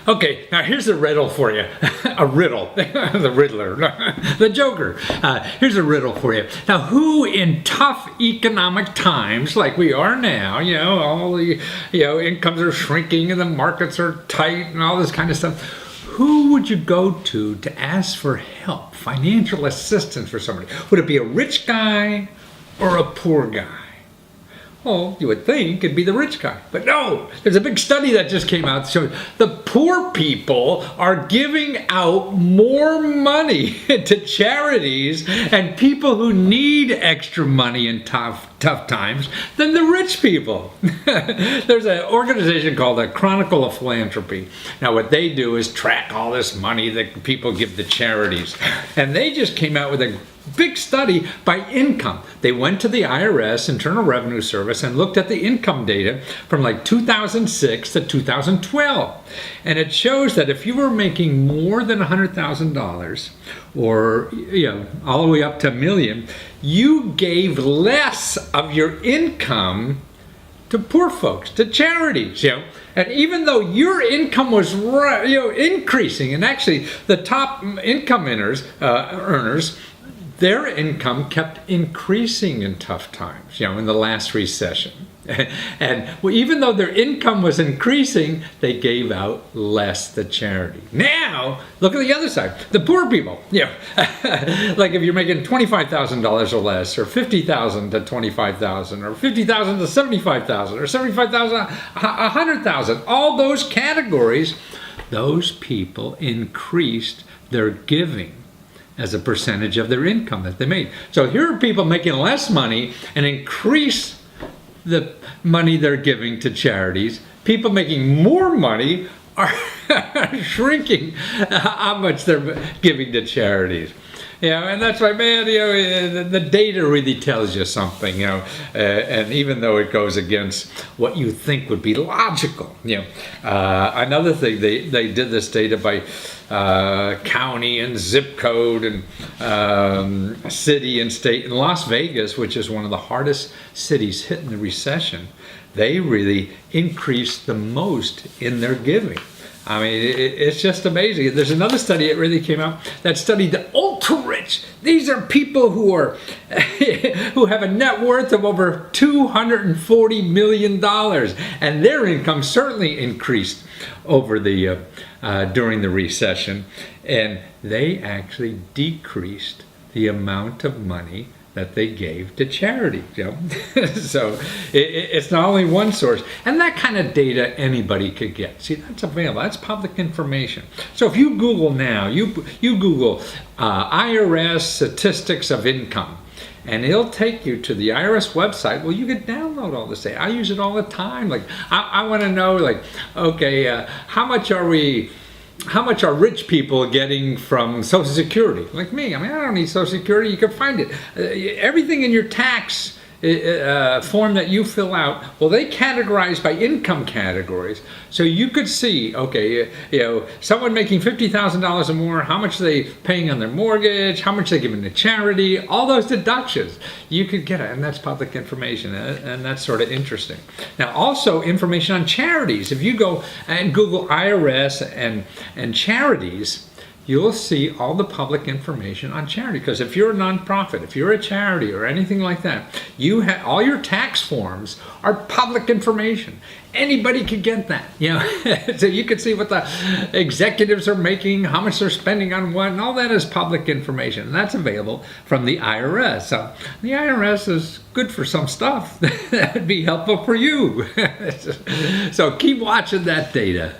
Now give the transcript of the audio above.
Okay, now here's a riddle for you. A riddle. The Riddler. The Joker. Here's a riddle for you. Now, who in tough economic times, like we are now, all the, incomes are shrinking and the markets are tight and all this kind of stuff, who would you go to ask for help, financial assistance for somebody? Would it be a rich guy or a poor guy? Well, you would think it'd be the rich guy. But no, there's a big study that just came out that shows the poor people are giving out more money to charities and people who need extra money in tough times than the rich people. There's an organization called the Chronicle of Philanthropy. Now what they do is track all this money that people give to charities. And they just came out with a big study by income. They went to the IRS, Internal Revenue Service, and looked at the income data from like 2006 to 2012. And it shows that if you were making more than $100,000 or all the way up to $1 million, you gave less of your income to poor folks, to charities, And even though your income was increasing, and actually the top income earners, their income kept increasing in tough times, in the last recession. And even though their income was increasing, they gave out less to charity. Now, look at the other side. The poor people, like if you're making $25,000 or less, or $50,000 to $25,000, or $50,000 to $75,000, or $75,000, $100,000, all those categories, those people increased their giving as a percentage of their income that they made. So here are people making less money and increase the money they're giving to charities. People making more money are shrinking how much they're giving to charities. And that's why, man, the data really tells you something, and even though it goes against what you think would be logical, another thing, they did this data by county and zip code and city and state. In Las Vegas, which is one of the hardest cities hit in the recession, they really increased the most in their giving. I mean, it's just amazing. There's another study that really came out that studied the ultra rich. These are people who are who have a net worth of over $240 million, and their income certainly increased over the during the recession, and they actually decreased the amount of money that they gave to charity. So it's not only one source, and that kind of data anybody could get. See, that's available. That's public information. So if you Google now, you Google IRS statistics of income, and it'll take you to the IRS website. Well, you can download all this data. I use it all the time. Like I want to know, like, okay, how much are rich people getting from Social Security? Like me, I don't need Social Security. You can find it. Everything in your tax form that you fill out, well, they categorize by income categories. So you could see, okay, someone making $50,000 or more, how much are they paying on their mortgage, how much are they giving to charity, all those deductions. You could get it, and that's public information, and that's sort of interesting. Now, also information on charities. If you go and Google IRS and charities, you'll see all the public information on charity. Because if you're a nonprofit, if you're a charity or anything like that, you have all your tax forms are public information. Anybody could get that, So you can see what the executives are making, how much they're spending on what, and all that is public information. And that's available from the IRS. So the IRS is good for some stuff. That'd be helpful for you. So keep watching that data.